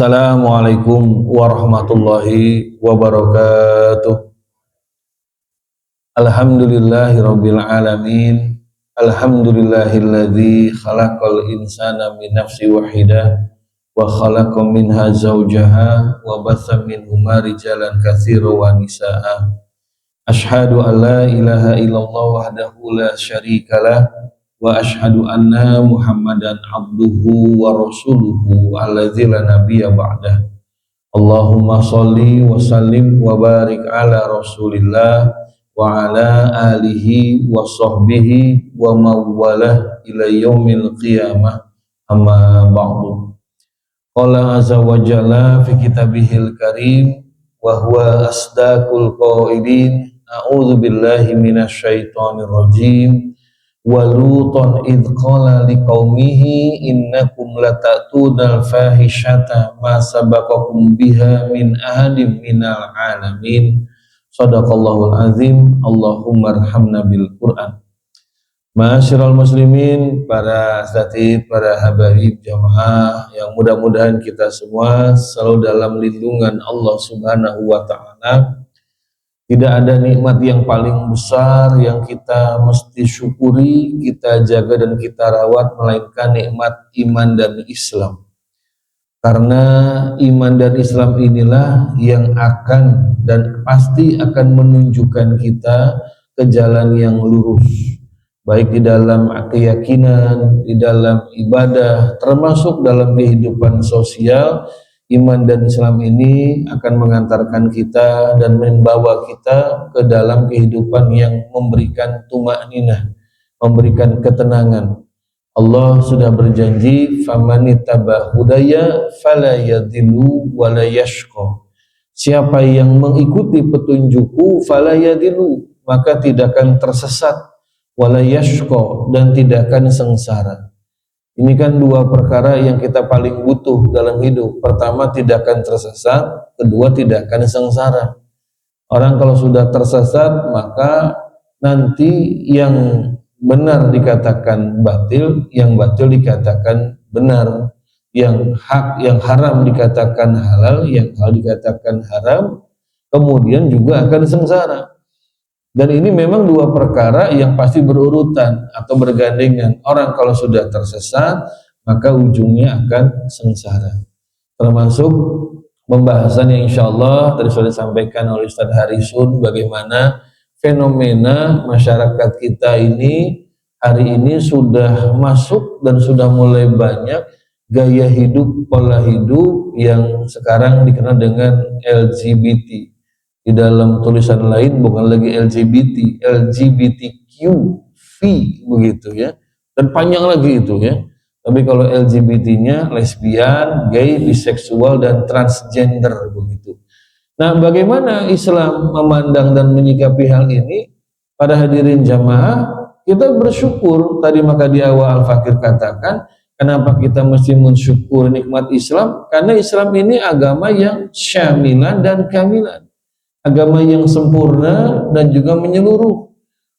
Assalamualaikum warahmatullahi wabarakatuh. Alhamdulillahirabbil alamin. Alhamdulillahilladzi khalaqal insana min nafsin wahidah wa khalaqa minha zawjaha wa batha minhuma rijalan katsiran wa nisaa'a. Asyhadu an la ilaha illallah wahdahu la syarikalah wa asyhadu anna Muhammadan abduhu wa rasuluhu alladzi la nabiyya ba'dah. Allahumma sholli wa sallim wa barik ala Rasulillah wa ala alihi wa sahbihi wa mawalah ila yaumil qiyamah, amma ba'du. Qala azza wa jalla fi kitabihil karim wa huwa asdaqul qailin, a'udzu billahi minasyaitonir rajim. Wa lutan idh qala liqaumihi innakum latatuna al-fahishata ma sabaqakum biha min ahadin minal alamin. Shadaqallahul azim. Allahumma arhamna bil Qur'an. Ma'asyiral muslimin, para asatidz, para habaib jamaah yang mudah-mudahan kita semua selalu dalam lindungan Allah Subhanahu wa taala. Tidak ada nikmat yang paling besar yang kita mesti syukuri, kita jaga dan kita rawat, melainkan nikmat iman dan Islam. Karena iman dan Islam inilah yang akan dan pasti akan menunjukkan kita ke jalan yang lurus, baik di dalam keyakinan, di dalam ibadah, termasuk dalam kehidupan sosial. Iman dan Islam ini akan mengantarkan kita dan membawa kita ke dalam kehidupan yang memberikan tumakninah, memberikan ketenangan. Allah sudah berjanji, famanittaba'al hudaya fala yadhillu wa la yashqa. Siapa yang mengikuti petunjukku fala yadhillu, maka tidak akan tersesat, wa la yashqa, dan tidak akan sengsara. Ini kan dua perkara yang kita paling butuh dalam hidup. Pertama, tidak akan tersesat. Kedua, tidak akan sengsara. Orang kalau sudah tersesat, maka nanti yang benar dikatakan batil, yang batil dikatakan benar, yang hak, yang haram dikatakan halal, yang halal dikatakan haram, kemudian juga akan sengsara. Dan ini memang dua perkara yang pasti berurutan atau bergandengan. Orang kalau sudah tersesat, maka ujungnya akan sengsara. Termasuk pembahasan yang insya Allah tadi sudah disampaikan oleh Ustaz Harisun, bagaimana fenomena masyarakat kita ini hari ini sudah masuk dan sudah mulai banyak gaya hidup, pola hidup yang sekarang dikenal dengan LGBT. Di dalam tulisan lain bukan lagi LGBT, LGBTQ-V begitu ya, dan panjang lagi itu ya. Tapi kalau LGBT-nya lesbian, gay, biseksual, dan transgender begitu. Nah, bagaimana Islam memandang dan menyikapi hal ini? Pada hadirin jamaah, kita bersyukur. Tadi maka di awal Al-Fakir katakan, kenapa kita mesti mensyukur nikmat Islam? Karena Islam ini agama yang syamilan dan kamilan. Agama yang sempurna dan juga menyeluruh,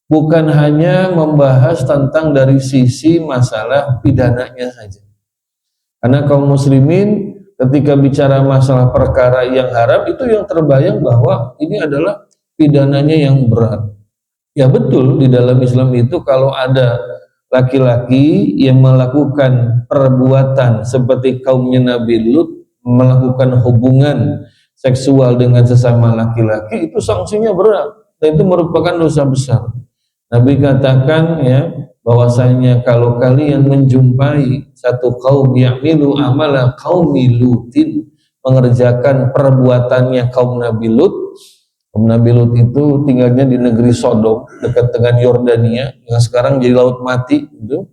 bukan hanya membahas tentang dari sisi masalah pidananya saja. Karena kaum muslimin ketika bicara masalah perkara yang haram, itu yang terbayang bahwa ini adalah pidananya yang berat. Ya betul, di dalam Islam itu kalau ada laki-laki yang melakukan perbuatan seperti kaumnya Nabi Lut, melakukan hubungan seksual dengan sesama laki-laki, itu sanksinya berat dan itu merupakan dosa besar. Nabi katakan ya, bahwasanya kalau kalian menjumpai satu kaum ya'milu amala qaumi Lutin, mengerjakan perbuatannya kaum Nabi Lut. Kaum Nabi Lut itu tinggalnya di negeri Sodom dekat dengan Yordania yang sekarang jadi laut mati gitu.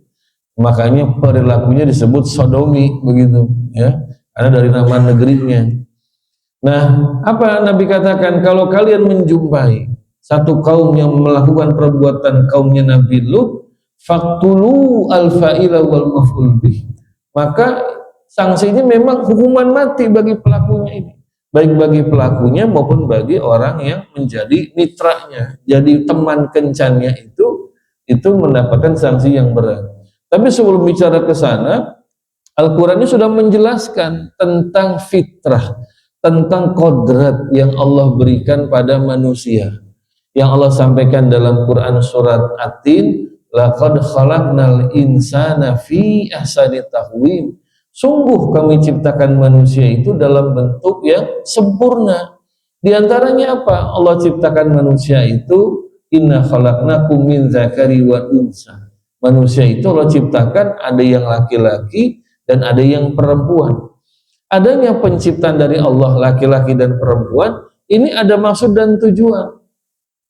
Makanya perilakunya disebut Sodomi begitu ya, karena dari nama negerinya. Nah, apa Nabi katakan? Kalau kalian menjumpai satu kaum yang melakukan perbuatan kaumnya Nabi Lut, faqtulu al-fa'ila wal maf'ul bih. Maka sanksinya memang hukuman mati bagi pelakunya ini. Baik bagi pelakunya maupun bagi orang yang menjadi mitranya, jadi teman kencannya itu mendapatkan sanksi yang berat. Tapi sebelum bicara ke sana, Al-Quran ini sudah menjelaskan tentang fitrah, tentang kodrat yang Allah berikan pada manusia. Yang Allah sampaikan dalam Quran surat At-Tin, laqad khalaqnal insana fi ahsani taqwim. Sungguh kami ciptakan manusia itu dalam bentuk yang sempurna. Di antaranya apa? Allah ciptakan manusia itu, inna khalaqnakum min dzakari wa unsa. Manusia itu Allah ciptakan ada yang laki-laki dan ada yang perempuan. Adanya penciptaan dari Allah laki-laki dan perempuan, ini ada maksud dan tujuan.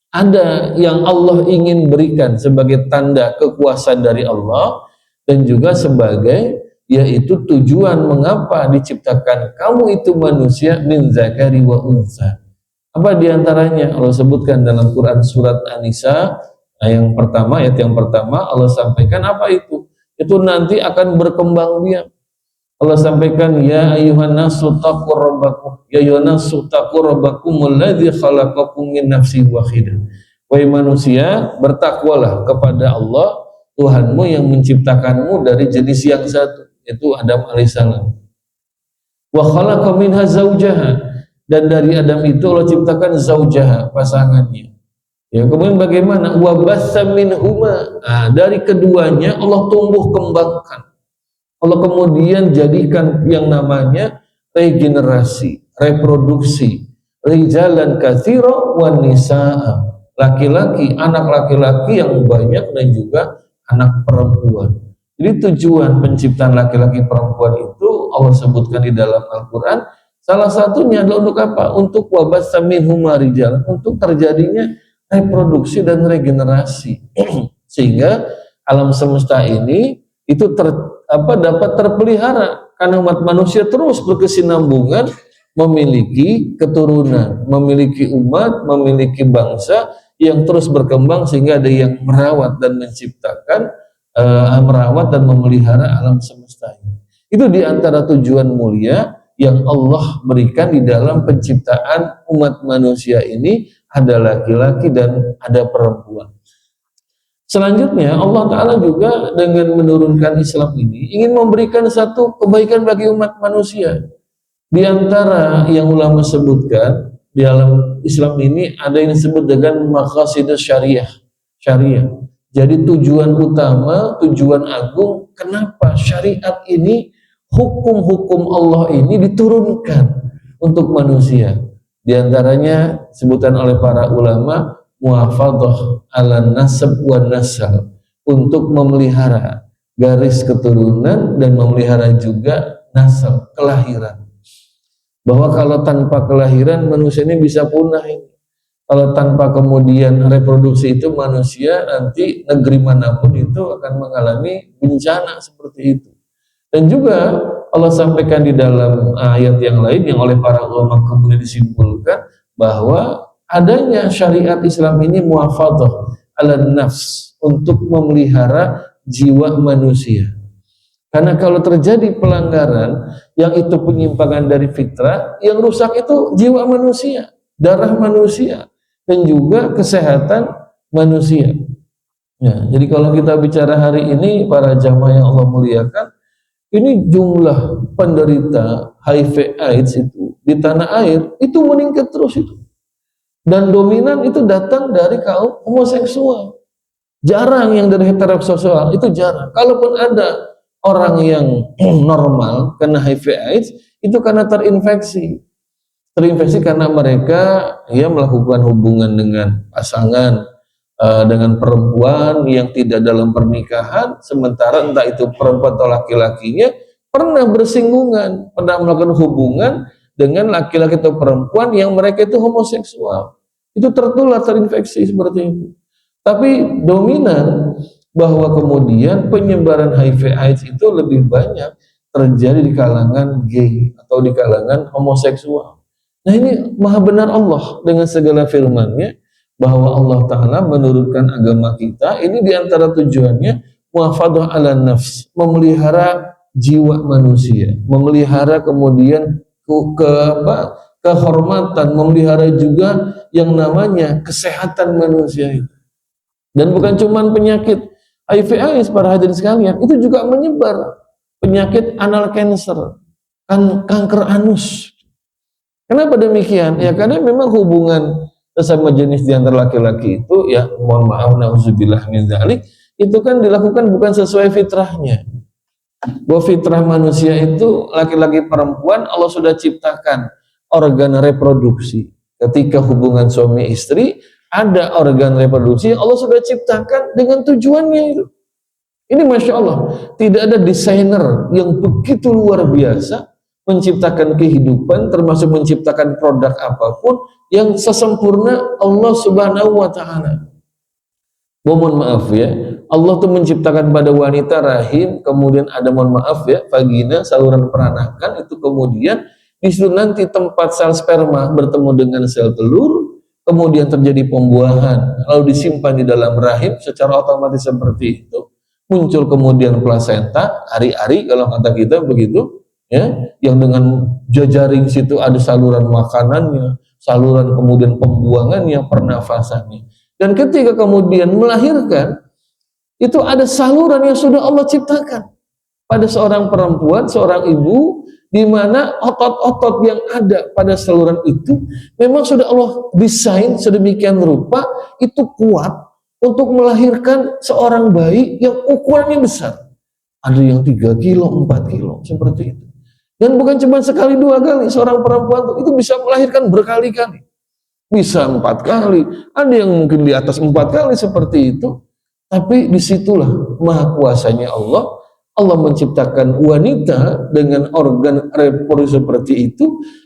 Ada yang Allah ingin berikan sebagai tanda kekuasaan dari Allah, dan juga sebagai yaitu tujuan mengapa diciptakan kamu itu manusia min zakari wa unsa. Apa diantaranya? Allah sebutkan dalam Quran surat An-Nisa yang pertama, ayat yang pertama Allah sampaikan apa itu? Itu nanti akan berkembang biak. Allah sampaikan, ya ayuhan nasu taqur rabbakum, ya ayuhan nasu taqur rabbakumul ladzi khalaqakum min nafsin wahidah. Wahai manusia, bertakwalah kepada Allah Tuhanmu yang menciptakanmu dari jenis yang satu, yaitu Adam alaihissalam. Wa khalaqa minha zaujaha, dan dari Adam itu Allah ciptakan zaujaha, pasangannya. Ya, kemudian bagaimana? Wa batsa minhuma, dari keduanya Allah tumbuh kembangkan. Allah kemudian jadikan yang namanya regenerasi, reproduksi, rijalan katsira wan nisaa, laki-laki, anak laki-laki yang banyak dan juga anak perempuan. Jadi tujuan penciptaan laki-laki perempuan itu Allah sebutkan di dalam Al-Quran, salah satunya adalah untuk apa? Untuk wabatsa minhuma rijal, untuk terjadinya reproduksi dan regenerasi. Sehingga alam semesta ini itu dapat terpelihara karena umat manusia terus berkesinambungan, memiliki keturunan, memiliki umat, memiliki bangsa yang terus berkembang sehingga ada yang merawat dan menciptakan, merawat dan memelihara alam semesta ini. Itu diantara tujuan mulia yang Allah berikan di dalam penciptaan umat manusia ini, ada laki-laki dan ada perempuan. Selanjutnya Allah Ta'ala juga dengan menurunkan Islam ini ingin memberikan satu kebaikan bagi umat manusia. Di antara yang ulama sebutkan di dalam Islam ini ada yang disebut dengan maqasidus syariah. Jadi tujuan utama, tujuan agung, kenapa syariat ini, hukum-hukum Allah ini diturunkan untuk manusia. Di antaranya sebutan oleh para ulama, muhafadzah ala nasab wa nasal, untuk memelihara garis keturunan dan memelihara juga nasab, kelahiran. Bahwa kalau tanpa kelahiran manusia ini bisa punah ini. Kalau tanpa kemudian reproduksi itu manusia nanti negeri manapun itu akan mengalami bencana seperti itu. Dan juga Allah sampaikan di dalam ayat yang lain yang oleh para ulama kemudian disimpulkan bahwa adanya syariat Islam ini muhafadzah ala nafs, untuk memelihara jiwa manusia. Karena kalau terjadi pelanggaran yang itu penyimpangan dari fitrah, yang rusak itu jiwa manusia, darah manusia, dan juga kesehatan manusia. Ya, jadi kalau kita bicara hari ini para jamaah yang Allah muliakan, ini jumlah penderita HIV AIDS itu di tanah air itu meningkat terus itu. Dan dominan itu datang dari kaum homoseksual. Jarang yang dari heteroseksual, itu jarang. Kalaupun ada orang yang normal kena HIV AIDS, itu karena terinfeksi. Terinfeksi karena mereka melakukan hubungan dengan pasangan, dengan perempuan yang tidak dalam pernikahan, sementara entah itu perempuan atau laki-lakinya pernah bersinggungan, pernah melakukan hubungan dengan laki-laki atau perempuan yang mereka itu homoseksual. Itu tertular, terinfeksi seperti itu. Tapi dominan bahwa kemudian penyebaran HIV AIDS itu lebih banyak terjadi di kalangan gay atau di kalangan homoseksual. Nah, ini maha benar Allah dengan segala firman-Nya bahwa Allah Ta'ala menurunkan agama kita ini diantara tujuannya muhafadzah ala nafs, memelihara jiwa manusia, memelihara kemudian kehormatan, memelihara juga yang namanya kesehatan manusia itu. Dan bukan cuma penyakit HIV AIDS para hadirin sekalian, itu juga menyebar penyakit anal cancer, kanker anus. Kenapa demikian? Ya karena memang hubungan sesama jenis di antara laki-laki itu, ya mohon maaf, nauzubillah min dzalik, itu kan dilakukan bukan sesuai fitrahnya. Bahwa fitrah manusia itu laki-laki perempuan Allah sudah ciptakan organ reproduksi. Ketika hubungan suami istri ada organ reproduksi, Allah sudah ciptakan dengan tujuannya itu. Ini Masya Allah, tidak ada desainer yang begitu luar biasa menciptakan kehidupan, termasuk menciptakan produk apapun yang sesempurna Allah Subhanahu wa Ta'ala. Mohon maaf ya, Allah tuh menciptakan pada wanita rahim, kemudian ada, mohon maaf ya, vagina, saluran peranakan, itu kemudian disitu nanti tempat sel sperma bertemu dengan sel telur, kemudian terjadi pembuahan, lalu disimpan di dalam rahim secara otomatis seperti itu. Muncul kemudian plasenta, ari-ari kalau kata kita begitu, ya, yang dengan jejaring situ ada saluran makanannya, saluran kemudian pembuangannya, pernafasannya. Dan ketika kemudian melahirkan, itu ada saluran yang sudah Allah ciptakan pada seorang perempuan, seorang ibu, di mana otot-otot yang ada pada saluran itu memang sudah Allah desain sedemikian rupa, itu kuat untuk melahirkan seorang bayi yang ukurannya besar. Ada yang 3 kilo, 4 kilo, seperti itu. Dan bukan cuma sekali 2 kali, seorang perempuan itu bisa melahirkan berkali-kali. Bisa 4 kali, ada yang mungkin di atas 4 kali seperti itu. Tapi disitulah maha kuasanya Allah. Allah menciptakan wanita dengan organ reproduksi seperti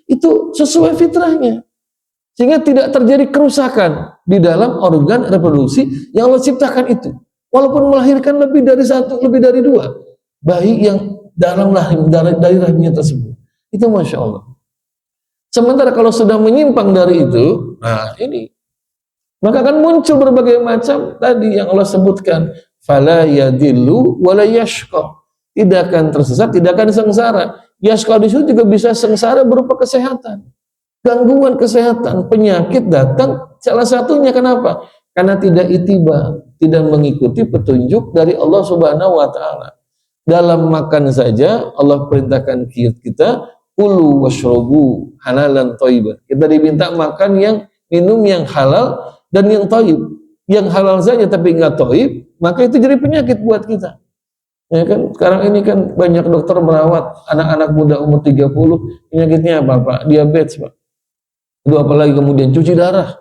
itu sesuai fitrahnya. Sehingga tidak terjadi kerusakan di dalam organ reproduksi yang Allah ciptakan itu. Walaupun melahirkan lebih dari 1, lebih dari 2 bayi yang dalam rahim, dari rahimnya tersebut. Itu Masya Allah. Sementara kalau sudah menyimpang dari itu, nah ini, maka akan muncul berbagai macam tadi yang Allah sebutkan. Fala yadillu wala yashqa. Tidak akan tersesat, tidak akan sengsara. Yashqa di situ juga bisa sengsara berupa kesehatan. Gangguan kesehatan, penyakit datang, salah satunya kenapa? Karena tidak itiba, tidak mengikuti petunjuk dari Allah Subhanahu wa Ta'ala. Dalam makan saja Allah perintahkan kita kulu washrobu halalan thayyiban. Kita diminta makan yang, minum yang halal dan yang thayyib. Yang halal saja tapi enggak thayyib, maka itu jadi penyakit buat kita. Ya kan, sekarang ini kan banyak dokter merawat anak-anak muda umur 30, penyakitnya apa Pak? Diabetes Pak. Itu apalagi kemudian cuci darah.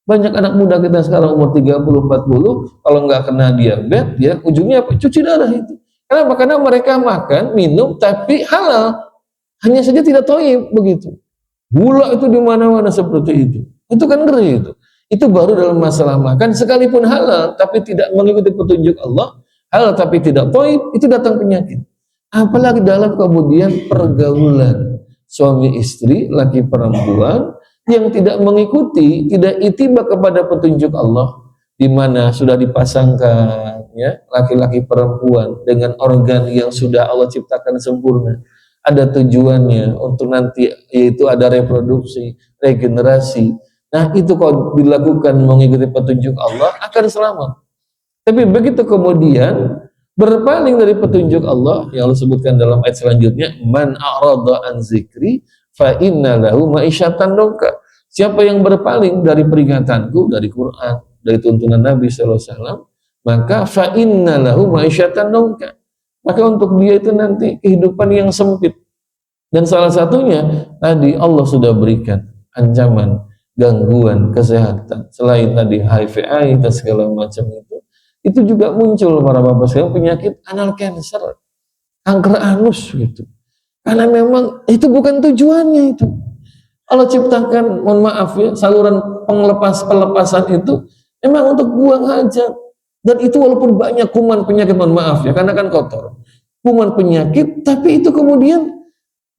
Banyak anak muda kita sekarang umur 30, 40, kalau nggak kena diabetes, ya ujungnya apa? Cuci darah itu. Kenapa? Karena mereka makan, minum, tapi halal. Hanya saja tidak thayyib begitu. Gula itu di mana-mana seperti itu. Itu kan ngeri itu. Itu baru dalam masalah makan, sekalipun halal, tapi tidak mengikuti petunjuk Allah, halal tapi tidak thayyib, itu datang penyakit. Apalagi dalam kemudian pergaulan suami istri, laki perempuan, yang tidak mengikuti, tidak itiba kepada petunjuk Allah, di mana sudah dipasangkan ya laki-laki perempuan dengan organ yang sudah Allah ciptakan sempurna, ada tujuannya untuk nanti, yaitu ada reproduksi, regenerasi. Nah itu kalau dilakukan mengikuti petunjuk Allah akan selamat. Tapi begitu kemudian berpaling dari petunjuk Allah yang Allah sebutkan dalam ayat selanjutnya, man a'rada an zikri fa inna lahu ma'isyatan dongka. Siapa yang berpaling dari peringatanku, dari Quran, dari tuntunan Nabi SAW, maka fa inna lahu ma'isyatan dongka. Maka untuk dia itu nanti kehidupan yang sempit. Dan salah satunya tadi Allah sudah berikan ancaman gangguan kesehatan. Selain tadi HIV/AIDS dan segala macam itu juga muncul para bapak sekalian penyakit anal cancer, kanker anus gitu. Karena memang itu bukan tujuannya itu. Allah ciptakan, mohon maaf ya, saluran pelepasan itu memang untuk buang hajat. Dan itu walaupun banyak kuman penyakit, mohon maaf ya, karena kan kotor. Kuman penyakit, tapi itu kemudian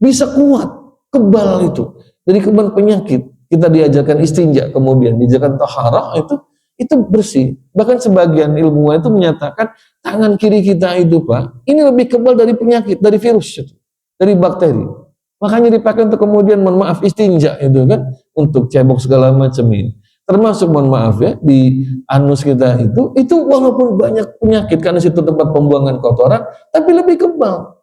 bisa kuat, kebal itu. Dari kuman penyakit, kita diajarkan istinja, kemudian diajarkan taharah, itu bersih. Bahkan sebagian ilmuwan itu menyatakan tangan kiri kita itu Pak, ini lebih kebal dari penyakit, dari virus itu, dari bakteri. Makanya dipakai untuk kemudian, mohon maaf, istinja itu kan, untuk cebok segala macam ini. Termasuk, mohon maaf ya, di anus kita itu walaupun banyak penyakit karena situ tempat pembuangan kotoran, tapi lebih kebal.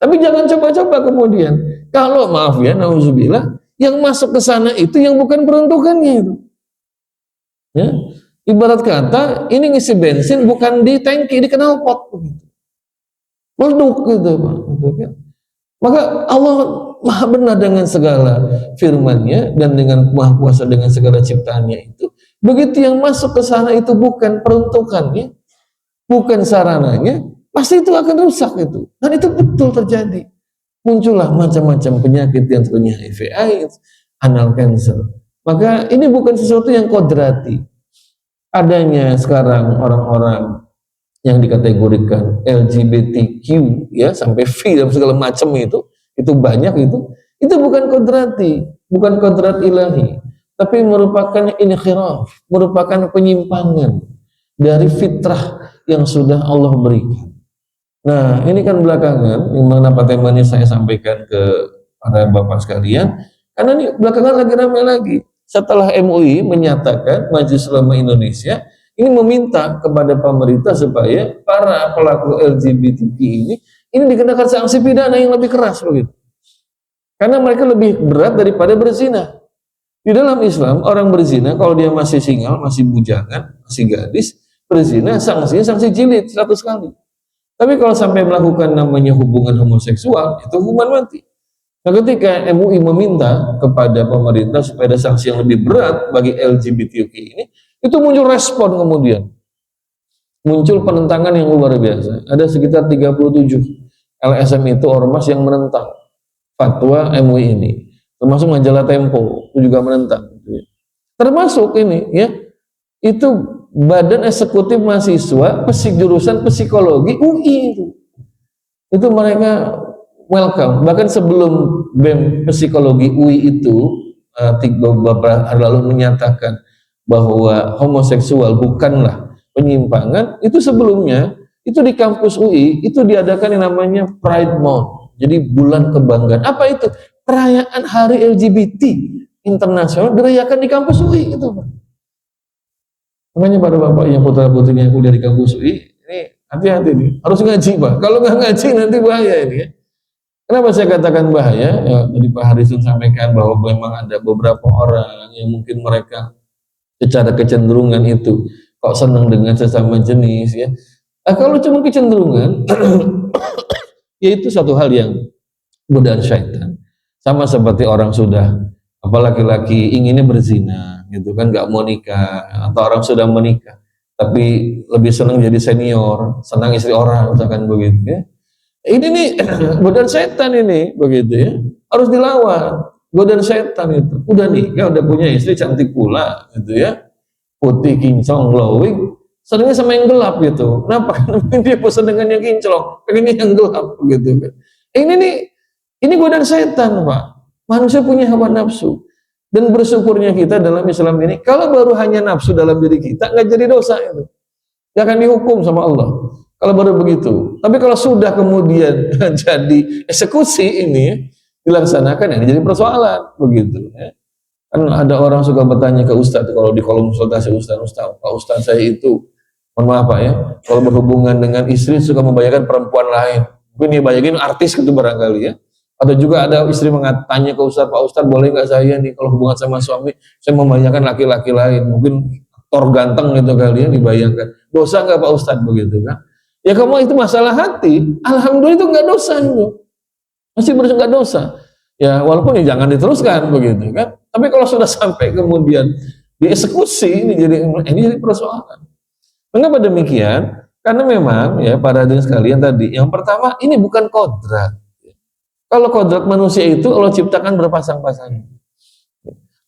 Tapi jangan coba-coba kemudian, kalau maaf ya, nauzubillah, yang masuk ke sana itu yang bukan peruntukannya itu. Ya. Ibarat kata, ini ngisi bensin bukan di tangki, di knalpot begitu. Meleduk gitu, Pak. Maka Allah Maha benar dengan segala firman-Nya dan dengan Maha kuasa dengan segala ciptaannya itu. Begitu yang masuk ke sana itu bukan peruntukannya, bukan sarananya, pasti itu akan rusak itu. Dan itu betul terjadi. Muncullah macam-macam penyakit yang sebenarnya HIV AIDS, anal cancer. Maka ini bukan sesuatu yang kodrati. Adanya sekarang orang-orang yang dikategorikan LGBTQ ya sampai V dan segala macam itu banyak itu bukan kodrati, bukan kodrat ilahi, tapi merupakan inhiraf, merupakan penyimpangan dari fitrah yang sudah Allah berikan. Nah, ini kan belakangan yang mana temanya saya sampaikan ke para bapak sekalian, karena ini belakangan lagi ramai lagi. Setelah MUI menyatakan, Majelis Ulama Indonesia ini meminta kepada pemerintah supaya para pelaku LGBTQ ini dikenakan sanksi pidana yang lebih keras begitu. Karena mereka lebih berat daripada berzina. Di dalam Islam, orang berzina kalau dia masih single, masih bujangan, masih gadis, berzina sanksinya sanksi jilid 100 kali. Tapi kalau sampai melakukan namanya hubungan homoseksual, itu hukuman mati. Nah, ketika MUI meminta kepada pemerintah supaya ada sanksi yang lebih berat bagi LGBTQ ini, itu muncul respon kemudian. Muncul penentangan yang luar biasa. Ada sekitar 37 LSM itu ormas yang menentang fatwa MUI ini. Termasuk majalah Tempo itu juga menentang. Termasuk ini ya, itu Badan Eksekutif Mahasiswa jurusan Psikologi UI itu mereka welcome. Bahkan sebelum BEM Psikologi UI itu beberapa hari lalu menyatakan bahwa homoseksual bukanlah penyimpangan, itu sebelumnya itu di kampus UI itu diadakan yang namanya Pride Month. Jadi bulan kebanggaan. Apa itu? Perayaan Hari LGBT internasional dirayakan di kampus UI itu, Pak. Makanya para bapak yang putra-putrinya kuliah di kampus UI, ini hati-hati nih, harus ngaji, Pak. Kalau nggak ngaji nanti bahaya ini ya. Kenapa saya katakan bahaya? Ya, tadi Pak Harisun sampaikan bahwa memang ada beberapa orang yang mungkin mereka secara kecenderungan itu kok senang dengan sesama jenis ya. Nah, kalau cuma kecenderungan, yaitu satu hal yang godaan syaitan. Sama seperti orang sudah, apa laki-laki inginnya berzina, gitu kan, nggak mau nikah, atau orang sudah menikah, tapi lebih senang jadi senior, senang istri orang, misalkan begitu ya. Ini nih godaan setan ini begitu ya, harus dilawan. Godaan setan itu udah nikah, udah punya istri cantik pula gitu ya, putih kinclong glowing, senangnya sama yang gelap gitu. Kenapa? Karena dia bosan dengan yang kinclong, pengennya yang gelap gitu kan. Ini godaan setan, Pak. Manusia punya hawa nafsu, dan bersyukurnya kita dalam Islam ini kalau baru hanya nafsu dalam diri kita nggak jadi dosa itu, nggak akan dihukum sama Allah. Kalau baru begitu, tapi kalau sudah kemudian jadi eksekusi ini dilaksanakan, ini jadi persoalan begitu. Ya. Kan ada orang suka bertanya ke Ustadz kalau di kolom konsultasi, Ustadz, Pak Ustadz saya itu, mohon maaf Pak ya, kalau berhubungan dengan istri suka membayangkan perempuan lain, mungkin dia bayangin artis gitu barangkali ya. Atau juga ada istri tanya ke Ustadz, Pak Ustadz boleh nggak saya nih kalau hubungan sama suami, saya membayangkan laki-laki lain, mungkin aktor ganteng gitu kali ya dibayangkan. Dosa nggak Pak Ustadz begitu kan? Ya kamu itu masalah hati, alhamdulillah itu nggak dosa itu, masih nggak dosa. Ya walaupun ya jangan diteruskan begitu kan. Tapi kalau sudah sampai kemudian dieksekusi, ini jadi persoalan. Mengapa demikian? Karena memang ya para hadirin sekalian tadi, yang pertama ini bukan kodrat. Kalau kodrat manusia itu Allah ciptakan berpasang-pasangan.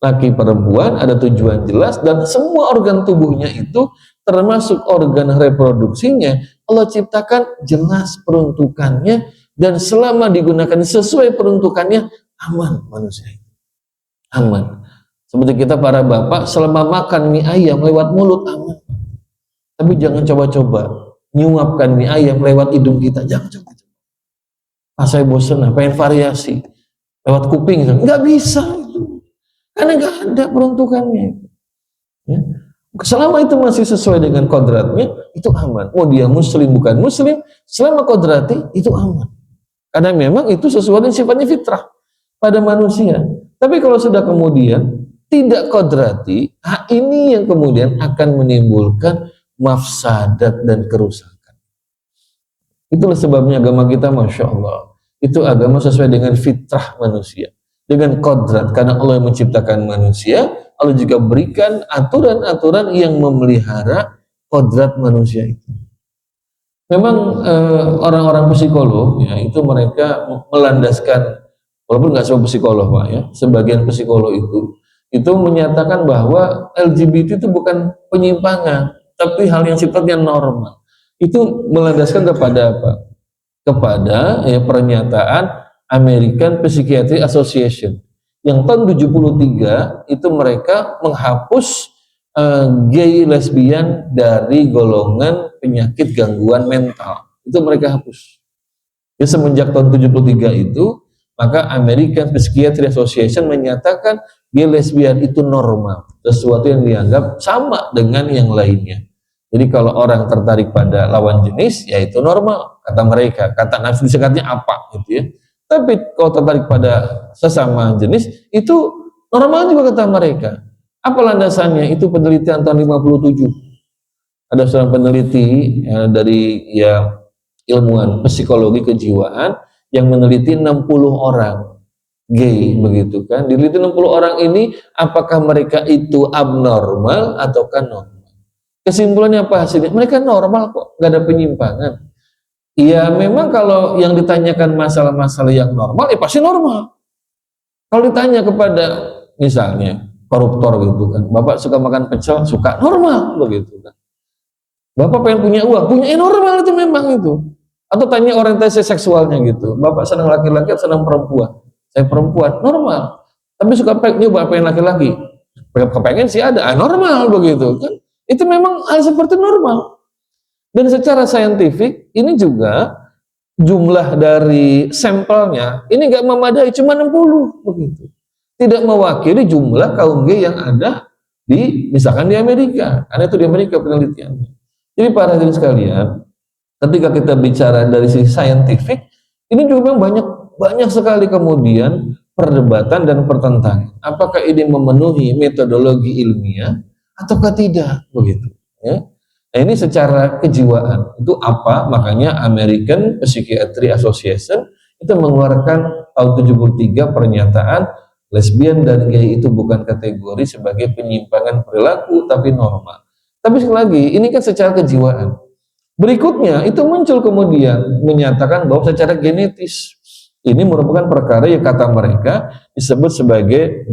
Laki perempuan ada tujuan jelas dan semua organ tubuhnya itu termasuk organ reproduksinya Allah ciptakan jelas peruntukannya dan selama digunakan sesuai peruntukannya aman manusia itu. Aman. Seperti kita para bapak selama makan mie ayam lewat mulut aman. Tapi jangan coba-coba nyuapkan mie ayam lewat hidung kita, jangan coba-coba. Saya bosan, pengen variasi lewat kuping, nggak bisa itu. Karena nggak ada peruntukannya. Ya. Selama itu masih sesuai dengan kodratnya, itu aman. Mau dia muslim bukan muslim, selama kodrati itu aman. karena memang itu sesuatu yang sifatnya fitrah pada manusia. Tapi kalau sudah kemudian tidak kodrati, ini yang kemudian akan menimbulkan mafsadat dan kerusakan. Itulah sebabnya agama kita, Masya Allah, itu agama sesuai dengan fitrah manusia, dengan kodrat, karena Allah yang menciptakan manusia. Allah juga berikan aturan-aturan yang memelihara kodrat manusia itu. Memang orang-orang psikolog ya, itu mereka melandaskan, walaupun nggak semua psikolog Pak ya, sebagian psikolog itu menyatakan bahwa LGBT itu bukan penyimpangan, tapi hal yang sifatnya normal. Itu melandaskan kepada apa? Kepada ya, pernyataan American Psychiatric Association yang tahun 73 itu mereka menghapus gay lesbian dari golongan penyakit gangguan mental. Itu mereka hapus. Ya, semenjak tahun 73 itu, maka American Psychiatric Association menyatakan gay lesbian itu normal, sesuatu yang dianggap sama dengan yang lainnya. Jadi kalau orang tertarik pada lawan jenis, ya itu normal, kata mereka. Kata nafsu disingkatnya apa gitu ya. Tapi kalau tertarik pada sesama jenis, itu normal juga kata mereka. Apa landasannya? Itu penelitian tahun 57. Ada seorang peneliti ya, dari ya ilmuwan psikologi kejiwaan yang meneliti 60 orang gay begitu kan. Diliti 60 orang ini, apakah mereka itu abnormal ataukah normal? Kesimpulannya apa hasilnya? Mereka normal kok, nggak ada penyimpangan. Ya memang kalau yang ditanyakan masalah-masalah yang normal, ya pasti normal. Kalau ditanya kepada misalnya koruptor gitu kan, Bapak suka makan pecel, suka, normal begitu kan. Bapak pengen punya uang, punya, normal itu memang itu. Atau tanya orientasi seksualnya gitu, Bapak senang laki-laki atau senang perempuan? Saya perempuan, normal. Tapi suka nyoba pengen laki-laki, kepengen sih ada, normal begitu kan. Itu memang hal seperti normal. Dan secara saintifik ini juga jumlah dari sampelnya ini nggak memadai, cuma 60 begitu. Tidak mewakili jumlah kaum gay yang ada di misalkan di Amerika. Karena itu di Amerika penelitiannya. Jadi para hadirin sekalian, ketika kita bicara dari sisi saintifik, ini juga memang banyak sekali kemudian perdebatan dan pertentangan. Apakah ini memenuhi metodologi ilmiah ataukah tidak begitu ya. Nah ini secara kejiwaan itu apa? Makanya American Psychiatric Association itu mengeluarkan tahun 73 pernyataan lesbian dan gay itu bukan kategori sebagai penyimpangan perilaku tapi normal. Tapi sekali lagi ini kan secara kejiwaan. Berikutnya itu muncul kemudian menyatakan bahwa secara genetis ini merupakan perkara yang kata mereka disebut sebagai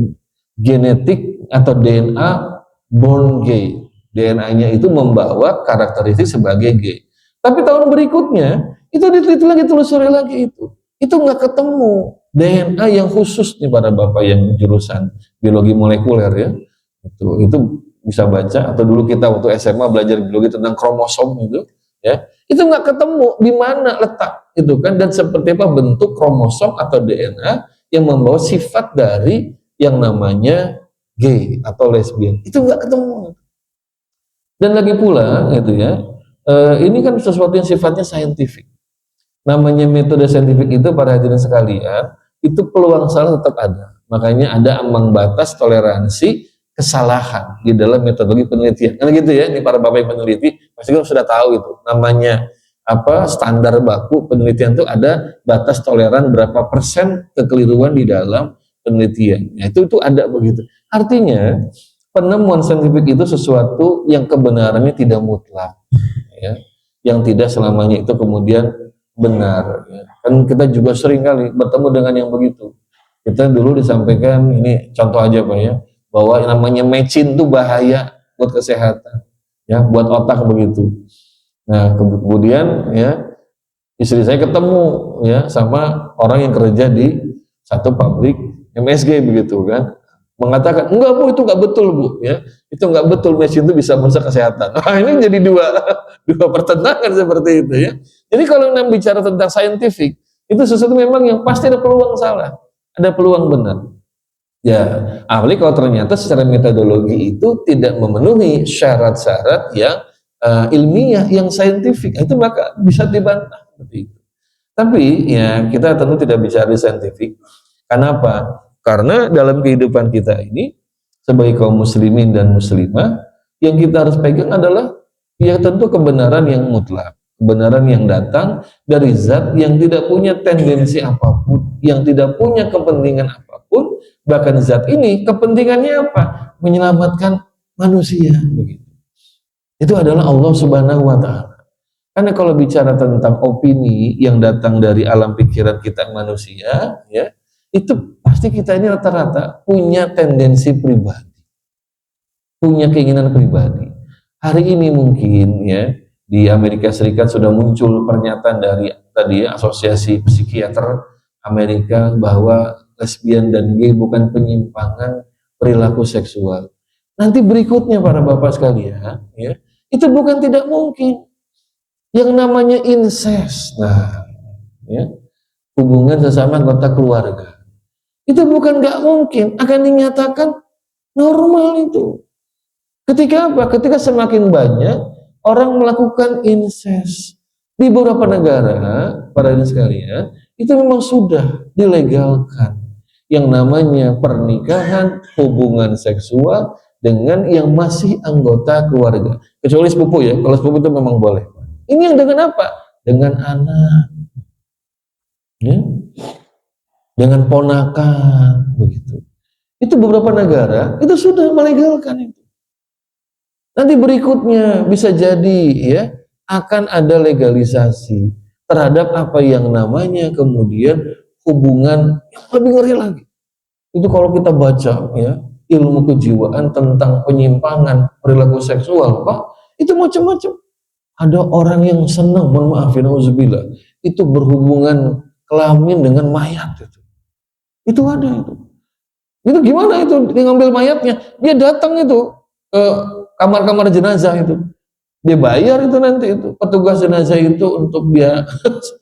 genetik atau DNA born gay. DNA-nya itu membawa karakteristik sebagai gay. Tapi tahun berikutnya itu diteliti lagi, telusuri lagi itu nggak ketemu DNA yang khusus nih pada Bapak yang jurusan biologi molekuler ya. Itu bisa baca, atau dulu kita waktu SMA belajar biologi tentang kromosom itu ya. Itu nggak ketemu di mana letak itu kan, dan seperti apa bentuk kromosom atau DNA yang membawa sifat dari yang namanya gay atau lesbian. Itu nggak ketemu. Dan lagi pula gitu ya, ini kan sesuatu yang sifatnya saintifik. Namanya metode saintifik itu para hadirin sekalian, itu peluang salah tetap ada. Makanya ada ambang batas toleransi kesalahan di dalam metodologi penelitian. Kan gitu ya, ini para bapak yang peneliti pasti sudah tahu itu. Namanya apa, standar baku penelitian itu ada batas toleran berapa persen kekeliruan di dalam penelitian. Ya, itu ada begitu. Artinya penemuan saintifik itu sesuatu yang kebenarannya tidak mutlak, ya, yang tidak selamanya itu kemudian benar. Ya. Kan kita juga sering kali bertemu dengan yang begitu. Kita dulu disampaikan, ini contoh aja Pak ya, bahwa yang namanya mecin itu bahaya buat kesehatan, ya, buat otak begitu. Nah kemudian ya istri saya ketemu ya sama orang yang kerja di satu pabrik MSG begitu kan. Mengatakan, enggak Bu, itu enggak betul Bu, ya. Itu enggak betul, mesin itu bisa merusak kesehatan. Nah, ini jadi dua pertentangan seperti itu ya. Jadi kalau yang bicara tentang saintifik, itu sesuatu memang yang pasti ada peluang salah, ada peluang benar. Ya, apalagi kalau ternyata secara metodologi itu tidak memenuhi syarat-syarat yang ilmiah, yang saintifik, itu maka bisa dibantah seperti itu. Tapi ya kita tentu tidak bicara saintifik. Kenapa? Karena dalam kehidupan kita ini sebagai kaum muslimin dan muslimah, yang kita harus pegang adalah ya tentu kebenaran yang mutlak, kebenaran yang datang dari zat yang tidak punya tendensi apapun, yang tidak punya kepentingan apapun. Bahkan zat ini kepentingannya apa? Menyelamatkan manusia. Begitu. Itu adalah Allah Subhanahu wa Ta'ala. Karena kalau bicara tentang opini yang datang dari alam pikiran kita manusia, ya, itu pasti kita ini rata-rata punya tendensi pribadi, punya keinginan pribadi. Hari ini mungkin ya di Amerika Serikat sudah muncul pernyataan dari tadi Asosiasi Psikiater Amerika bahwa lesbian dan gay bukan penyimpangan perilaku seksual. Nanti berikutnya para bapak sekalian, ya, itu bukan tidak mungkin. Yang namanya incest, nah, ya, hubungan sesama anggota keluarga, itu bukan nggak mungkin akan dinyatakan normal itu. Ketika apa? Ketika semakin banyak orang melakukan incest di beberapa negara, para hadirin sekalian, itu memang sudah dilegalkan. Yang namanya pernikahan, hubungan seksual dengan yang masih anggota keluarga, kecuali sepupu ya. Kalau sepupu itu memang boleh. Ini yang dengan apa? Dengan anak, ya? Dengan ponakan, begitu. Itu beberapa negara itu sudah melegalkan itu. Nanti berikutnya bisa jadi ya akan ada legalisasi terhadap apa yang namanya kemudian hubungan yang lebih ngeri lagi. Itu kalau kita baca ya ilmu kejiwaan tentang penyimpangan perilaku seksual, Pak, itu macam-macam. Ada orang yang senang, mohon maaf, nauzubillah, itu berhubungan kelamin dengan mayat itu. Itu ada itu. Itu gimana itu? Dia ngambil mayatnya, dia datang itu ke kamar-kamar jenazah itu. Dia bayar itu nanti itu petugas jenazah itu untuk dia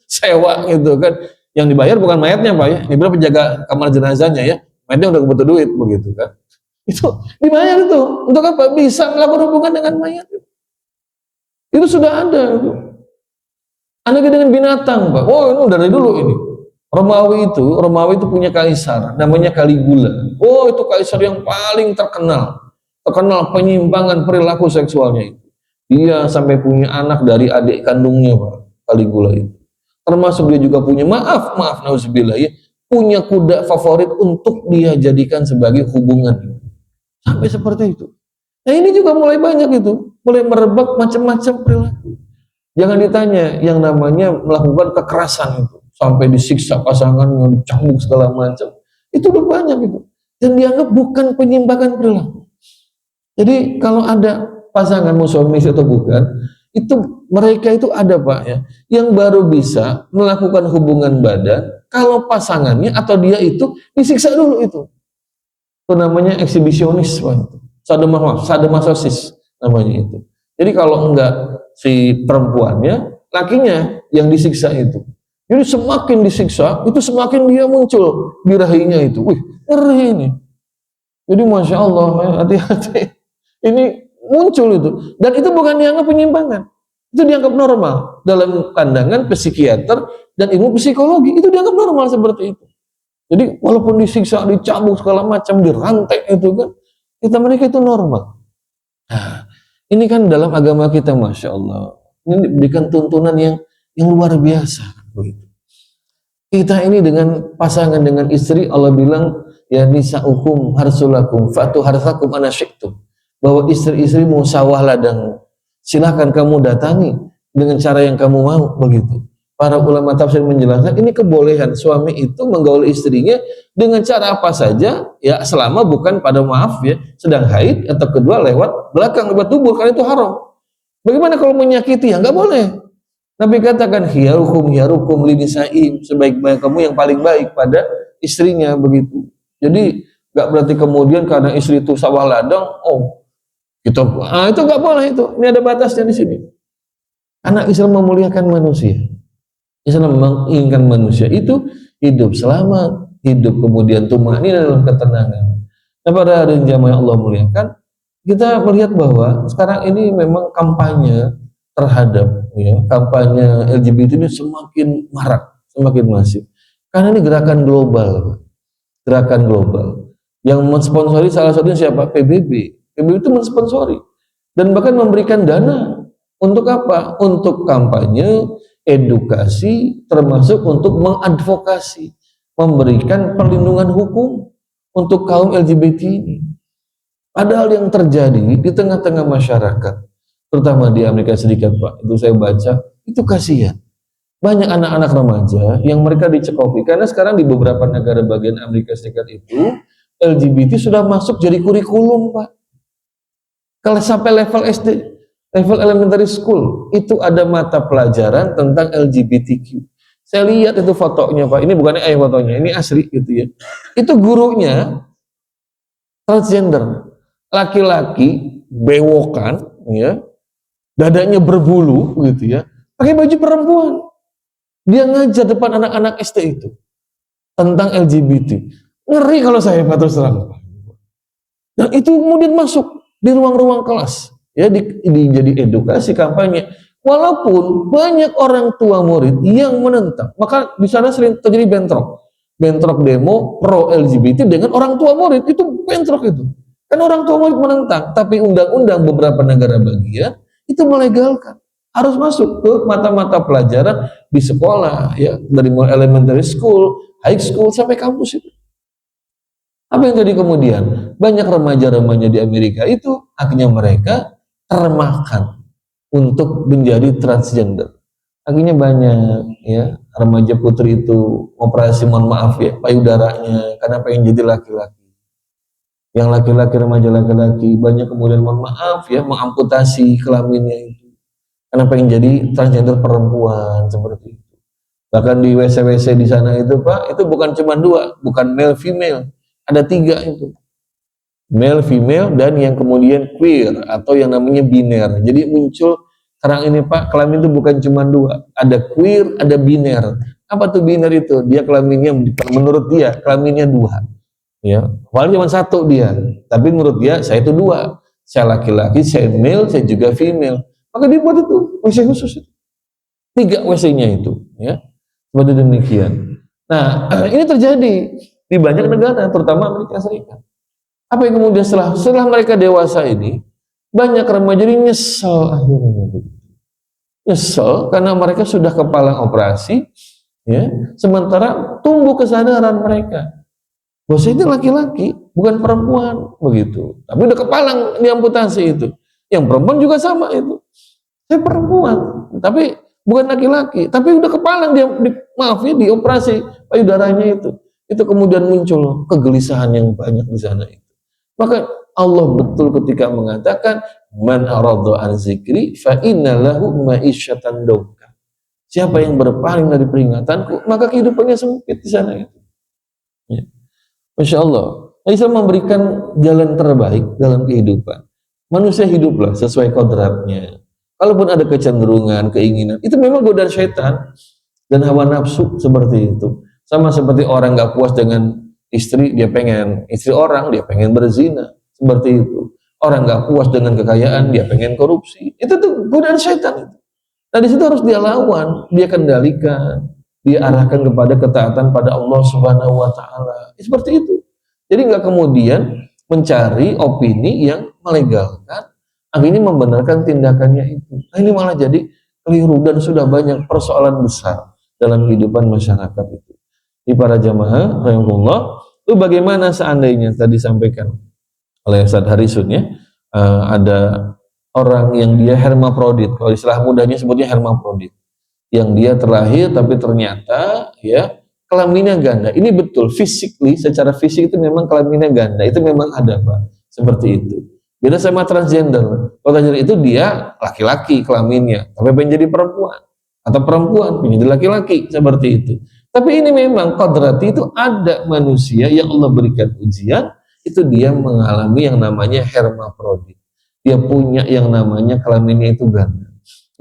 sewa gitu kan. Yang dibayar bukan mayatnya, Pak ya. Dia bilang penjaga kamar jenazahnya ya. Mayatnya udah butuh duit begitu kan. Itu dibayar itu. Untuk apa? Bisa melakukan hubungan dengan mayat itu. Itu sudah ada itu. Anaknya dengan binatang, Pak. Oh, ini dari dulu ini. Romawi itu punya kaisar, namanya Caligula. Oh, itu kaisar yang paling terkenal penyimpangan perilaku seksualnya itu. Dia sampai punya anak dari adik kandungnya, Pak, Caligula itu. Termasuk dia juga punya nauzubillah ya, punya kuda favorit untuk dia jadikan sebagai hubungan. Sampai seperti itu. Nah, ini juga mulai banyak itu, mulai merebak macam-macam perilaku. Jangan ditanya yang namanya melakukan kekerasan itu, sampai disiksa pasangannya, dicambuk segala macam. Itu udah banyak itu. Dan dianggap bukan penyimpangan perilaku. Jadi kalau ada pasangan musuamis atau bukan, itu mereka itu ada, Pak ya, yang baru bisa melakukan hubungan badan kalau pasangannya atau dia itu disiksa dulu itu. Itu namanya eksibisionis, Pak. Sadomasosis namanya itu. Jadi kalau enggak si perempuannya, lakinya yang disiksa itu. Jadi semakin disiksa, itu semakin dia muncul birahinya itu. Wih, ngeri ini. Jadi Masya Allah, hati-hati. Ini muncul itu. Dan itu bukan dianggap penyimpangan. Itu dianggap normal. Dalam pandangan psikiater dan ilmu psikologi, itu dianggap normal seperti itu. Jadi walaupun disiksa, dicambuk segala macam, dirantai itu kan, kita mereka itu normal. Nah, ini kan dalam agama kita, Masya Allah, ini diberikan tuntunan yang luar biasa. Begitu. Kita ini dengan pasangan, dengan istri, Allah bilang, ya nisa'ukum harsulakum, fa'tu harsakum anasyiktum. Bahwa istri-istrimu sawah ladang, silahkan kamu datangi dengan cara yang kamu mau, begitu. Para ulama tafsir menjelaskan ini kebolehan suami itu menggaul istrinya dengan cara apa saja, ya selama bukan pada sedang haid, atau kedua lewat belakang, lewat tubuh, karena itu haram. Bagaimana kalau menyakiti? Ya nggak boleh. Nabi katakan hiyarukum linisa'im, sebaik-baik kamu yang paling baik pada istrinya, begitu. Jadi nggak berarti kemudian karena istri itu sawah ladang, itu nggak boleh itu. Ini ada batasnya di sini. Anak Islam memuliakan manusia. Islam menginginkan manusia itu hidup selamat, hidup kemudian tumanina dalam ketenangan. Nah, pada hari jamaah Allah muliakan, kita melihat bahwa sekarang ini memang kampanye terhadap kampanye LGBT ini semakin marak, semakin masif. Karena ini gerakan global, gerakan global. Yang mensponsori salah satunya siapa? PBB. PBB itu mensponsori dan bahkan memberikan dana untuk apa? Untuk kampanye, edukasi, termasuk untuk mengadvokasi, memberikan perlindungan hukum untuk kaum LGBT ini. Padahal yang terjadi di tengah-tengah masyarakat, terutama di Amerika Serikat, Pak, itu saya baca, itu kasihan. Banyak anak-anak remaja yang mereka dicekoki, karena sekarang di beberapa negara bagian Amerika Serikat itu, LGBT sudah masuk jadi kurikulum, Pak. Kalau sampai level SD, level elementary school, itu ada mata pelajaran tentang LGBTQ. Saya lihat itu fotonya, Pak. Ini bukan fotonya, ini asli gitu ya. Itu gurunya transgender, laki-laki, bewokan, ya, dadanya berbulu, gitu ya, pakai baju perempuan. Dia ngajar depan anak-anak SD itu tentang LGBT. Ngeri kalau saya terus terang. Dan itu kemudian masuk di ruang-ruang kelas, ya, jadi edukasi kampanye. Walaupun banyak orang tua murid yang menentang, maka di sana sering terjadi bentrok demo pro LGBT dengan orang tua murid, itu bentrok itu. Kan orang tua murid menentang, tapi undang-undang beberapa negara bagian itu melegalkan. Harus masuk ke mata-mata pelajaran di sekolah, ya, dari mulai elementary school, high school sampai kampus itu. Apa yang jadi kemudian? Banyak remaja-remaja di Amerika itu akhirnya mereka termakan untuk menjadi transgender. Akhirnya banyak, ya, remaja putri itu operasi, mohon maaf ya, payudaranya karena pengen jadi laki-laki. Yang laki-laki, remaja laki-laki banyak kemudian, mohon maaf ya, mengamputasi kelaminnya itu karena pengen jadi transgender perempuan seperti itu. Bahkan di WC-WC di sana itu, Pak, itu bukan cuma 2, bukan male female, ada 3 itu, male female dan yang kemudian queer atau yang namanya biner. Jadi muncul sekarang ini, Pak, kelamin itu bukan cuma 2, ada queer, ada biner. Apa tuh biner itu? Dia kelaminnya, menurut dia kelaminnya 2, ya, paling cuma 1 dia, tapi menurut dia saya itu 2, saya laki-laki, saya male, saya juga female. Maka dibuat itu WC khusus itu, 3 WC-nya itu, ya, seperti demikian. Nah, ini terjadi di banyak negara, terutama Amerika Serikat. Apa yang kemudian setelah mereka dewasa ini, banyak remaja ini nyesel akhirnya, nyesel karena mereka sudah kepalang operasi, ya, sementara tumbuh kesadaran mereka bahwa saya itu laki-laki, bukan perempuan, begitu. Tapi udah kepalang diamputasi itu. Yang perempuan juga sama itu. Saya perempuan, tapi bukan laki-laki, tapi udah kepalang dioperasi payudaranya itu. Itu kemudian muncul kegelisahan yang banyak di sana itu. Maka Allah betul ketika mengatakan man arada an zikri fa inna lahu ma'isyatan dongka. Siapa yang berpaling dari peringatanku, maka kehidupannya sempit di sana itu. Ya. Masya Allah, Islam memberikan jalan terbaik dalam kehidupan. Manusia hiduplah sesuai kodratnya. Kalaupun ada kecenderungan, keinginan, itu memang godaan syaitan dan hawa nafsu seperti itu. Sama seperti orang gak puas dengan istri, dia pengen istri orang, dia pengen berzina, seperti itu. Orang gak puas dengan kekayaan, dia pengen korupsi. Itu tuh godaan syaitan itu. Nah, di situ harus dia lawan, dia kendalikan, dia arahkan kepada ketaatan pada Allah Subhanahu wa taala. Seperti itu. Jadi nggak kemudian mencari opini yang melegalkan, akhirnya membenarkan tindakannya itu. Nah, ini malah jadi keliru dan sudah banyak persoalan besar dalam kehidupan masyarakat itu. Di para jamaah rahimahullah, itu bagaimana seandainya tadi sampaikan oleh Ustaz Harisun, ya, ada orang yang dia hermaprodit, kalau istilah mudahnya sebutnya hermaprodit, yang dia terlahir tapi ternyata, ya, kelaminnya ganda. Ini betul, secara fisik itu memang kelaminnya ganda, itu memang ada, Pak, seperti itu. Beda sama transgender. Kalau transgender itu dia laki-laki kelaminnya, tapi pengen jadi perempuan, atau perempuan pengen jadi laki-laki, seperti itu. Tapi ini memang kodrati, itu ada manusia yang Allah berikan ujian, itu dia mengalami yang namanya hermaprodit. Dia punya yang namanya kelaminnya itu ganda.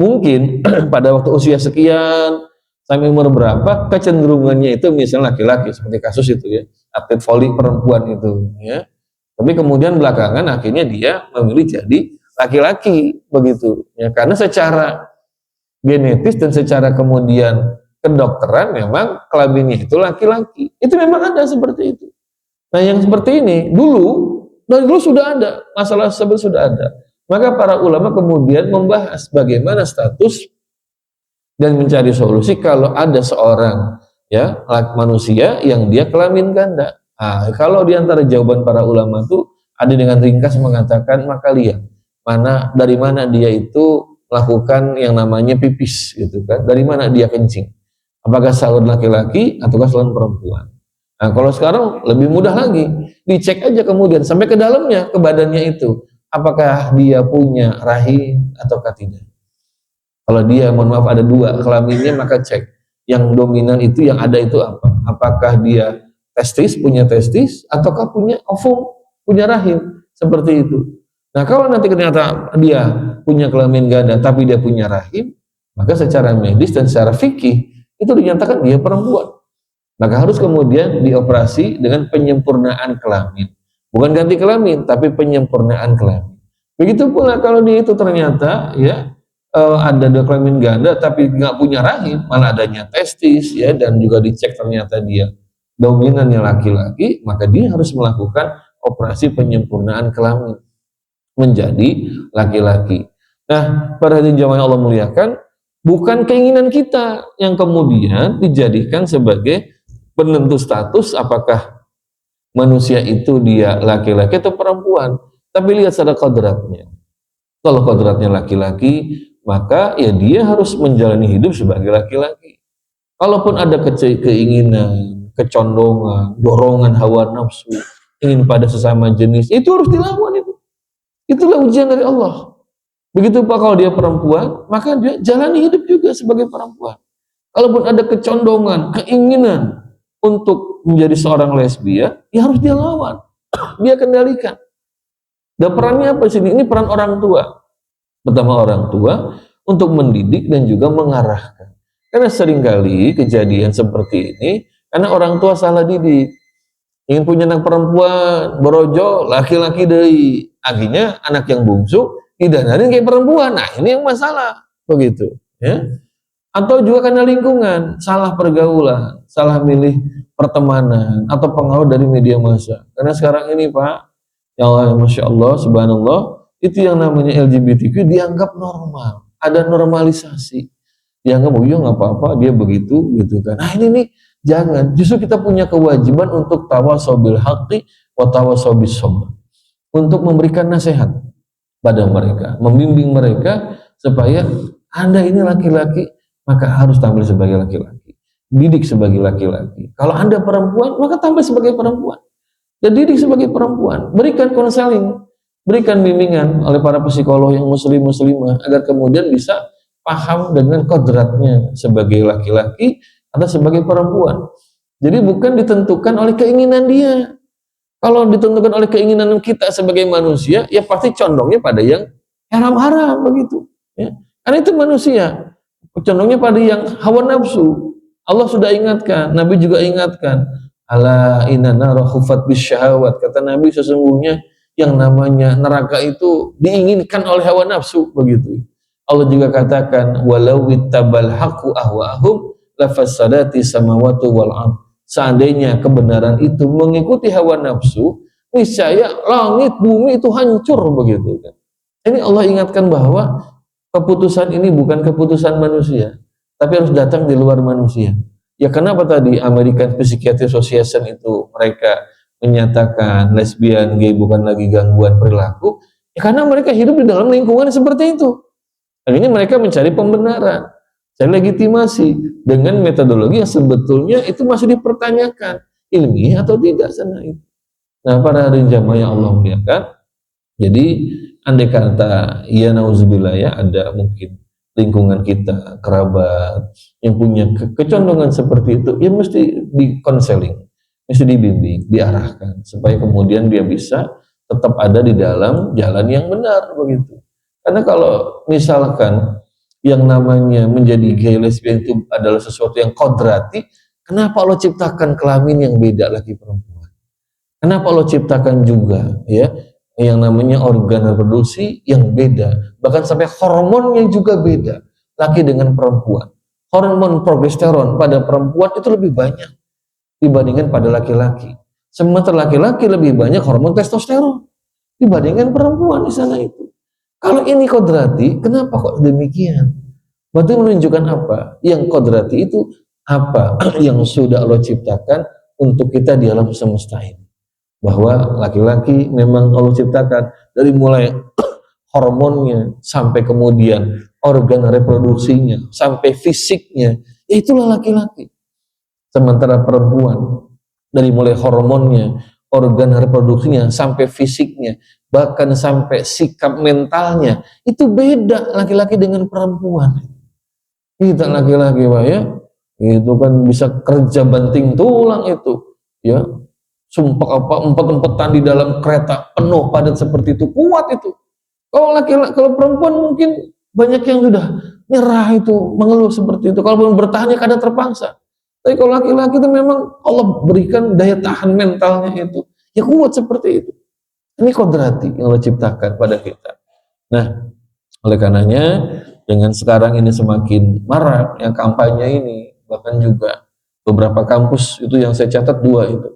Mungkin pada waktu usia sekian sampai umur berapa kecenderungannya itu misalnya laki-laki, seperti kasus itu, ya, atlet voli perempuan itu, ya. Tapi kemudian belakangan akhirnya dia memilih jadi laki-laki, begitu, ya, karena secara genetis dan secara kemudian kedokteran memang kelaminnya itu laki-laki. Itu memang ada seperti itu. Nah yang seperti ini dari dulu sudah ada, masalah tersebut sudah ada. Maka para ulama kemudian membahas bagaimana status dan mencari solusi kalau ada seorang manusia yang dia kelamin ganda. Nah, kalau diantara jawaban para ulama itu ada dengan ringkas mengatakan maka lihat dari mana dia itu melakukan yang namanya pipis gitu kan, dari mana dia kencing, apakah salur laki-laki ataukah salur perempuan. Nah kalau sekarang lebih mudah lagi, dicek aja kemudian sampai ke dalamnya, ke badannya itu, apakah dia punya rahim ataukah tidak. Kalau dia mohon maaf ada dua kelaminnya, maka cek yang dominan itu, yang ada itu apa, apakah dia punya testis ataukah punya ovum, punya rahim, seperti itu. Nah kalau nanti ternyata dia punya kelamin ganda tapi dia punya rahim, maka secara medis dan secara fikih itu dinyatakan dia perempuan. Maka harus kemudian dioperasi dengan penyempurnaan kelamin, bukan ganti kelamin tapi penyempurnaan kelamin. Begitu pula kalau dia itu ternyata ada kelamin ganda tapi nggak punya rahim, malah adanya testis dan juga dicek ternyata dia dominannya laki-laki, maka dia harus melakukan operasi penyempurnaan kelamin menjadi laki-laki. Nah, para hadirin jamaah Allah muliakan, bukan keinginan kita yang kemudian dijadikan sebagai penentu status apakah manusia itu dia laki-laki atau perempuan, tapi lihat secara kodratnya. Kalau kodratnya laki-laki, maka dia harus menjalani hidup sebagai laki-laki. Kalaupun ada keinginan, kecondongan, dorongan hawa nafsu, ingin pada sesama jenis, itu harus dilawan itu. Itulah ujian dari Allah. Begitu Pak, kalau dia perempuan, maka dia jalani hidup juga sebagai perempuan. Kalaupun ada kecondongan, keinginan untuk menjadi seorang lesbian, harus dia lawan, dia kendalikan. Dan perannya apa di sini? Ini peran orang tua. Pertama orang tua untuk mendidik dan juga mengarahkan. Karena seringkali kejadian seperti ini karena orang tua salah didik. Ingin punya anak perempuan, borojo, laki-laki dari akhirnya anak yang bungsu didanarin kayak perempuan. Nah ini yang masalah, begitu. Atau juga karena lingkungan, salah pergaulan, salah milih pertemanan atau pengaruh dari media massa. Karena sekarang ini Pak, ya Allah, Masya Allah, Subhanallah, itu yang namanya LGBTQ dianggap normal, ada normalisasi. Dianggap nggak apa-apa, dia begitu, gitu kan. Nah ini nih, jangan. Justru kita punya kewajiban untuk tawasobil haqqi wa tawasobis sabr, untuk memberikan nasihat pada mereka, membimbing mereka supaya Anda ini laki-laki, maka harus tampil sebagai laki-laki, didik sebagai laki-laki. Kalau Anda perempuan, maka tampil sebagai perempuan dan didik sebagai perempuan. Berikan konseling, berikan bimbingan oleh para psikolog yang muslimah agar kemudian bisa paham dengan kodratnya sebagai laki-laki atau sebagai perempuan. Jadi bukan ditentukan oleh keinginan dia. Kalau ditentukan oleh keinginan kita sebagai manusia, ya pasti condongnya pada yang haram-haram begitu. Karena itu manusia, condongnya pada yang hawa nafsu. Allah sudah ingatkan, Nabi juga ingatkan. Ala inna nara khufat bisyahawat. Kata Nabi, sesungguhnya yang namanya neraka itu diinginkan oleh hawa nafsu begitu. Allah juga katakan walau ittabal haqqu ahwa'ahum lafassadati samawati wal ard. Seandainya kebenaran itu mengikuti hawa nafsu, niscaya langit bumi itu hancur begitu kan. Ini Allah ingatkan bahwa keputusan ini bukan keputusan manusia, tapi harus datang di luar manusia. Ya kenapa tadi American Psychiatric Association itu mereka menyatakan lesbian, gay bukan lagi gangguan perilaku? Ya karena mereka hidup di dalam lingkungan seperti itu. Akhirnya mereka mencari pembenaran, cari legitimasi dengan metodologi yang sebetulnya itu masih dipertanyakan ilmiah atau tidak sana itu. Nah, para hadirin jamaah yang Allah muliakan, jadi andai kata ya nauzubillah ada mungkin lingkungan kita, kerabat yang punya kecondongan seperti itu, ya mesti dikonseling, mesti dibimbing, diarahkan supaya kemudian dia bisa tetap ada di dalam jalan yang benar begitu. Karena kalau misalkan yang namanya menjadi gay lesbian itu adalah sesuatu yang kodrati, kenapa Allah ciptakan kelamin yang beda laki perempuan? Kenapa Allah ciptakan juga yang namanya organ reproduksi yang beda, bahkan sampai hormonnya juga beda, laki dengan perempuan. hormon progesteron pada perempuan itu lebih banyak dibandingkan pada laki-laki. Sementara laki-laki lebih banyak hormon testosteron dibandingkan perempuan di sana itu. Kalau ini kodrati, kenapa kok demikian? Berarti menunjukkan apa? Yang kodrati itu apa yang sudah Allah ciptakan untuk kita di alam semesta ini. Bahwa laki-laki memang Allah ciptakan dari mulai hormonnya sampai kemudian organ reproduksinya sampai fisiknya, ya itulah laki-laki. Sementara perempuan dari mulai hormonnya, organ reproduksinya sampai fisiknya, bahkan sampai sikap mentalnya, itu beda laki-laki dengan perempuan. Kita laki-laki Pak ya, itu kan bisa kerja banting tulang itu, ya. Sumpah apa empet-empetan di dalam kereta penuh padat seperti itu, kuat itu. Kalau laki-laki, kalau perempuan mungkin banyak yang sudah nyerah itu, mengeluh seperti itu. Kalau belum bertahan ya kadang terpaksa. Tapi kalau laki-laki itu memang Allah berikan daya tahan mentalnya itu, ya kuat seperti itu. Ini kodrati yang Allah ciptakan pada kita. Nah, oleh karenanya dengan sekarang ini semakin marak yang kampanye ini, bahkan juga beberapa kampus itu yang saya catat dua itu,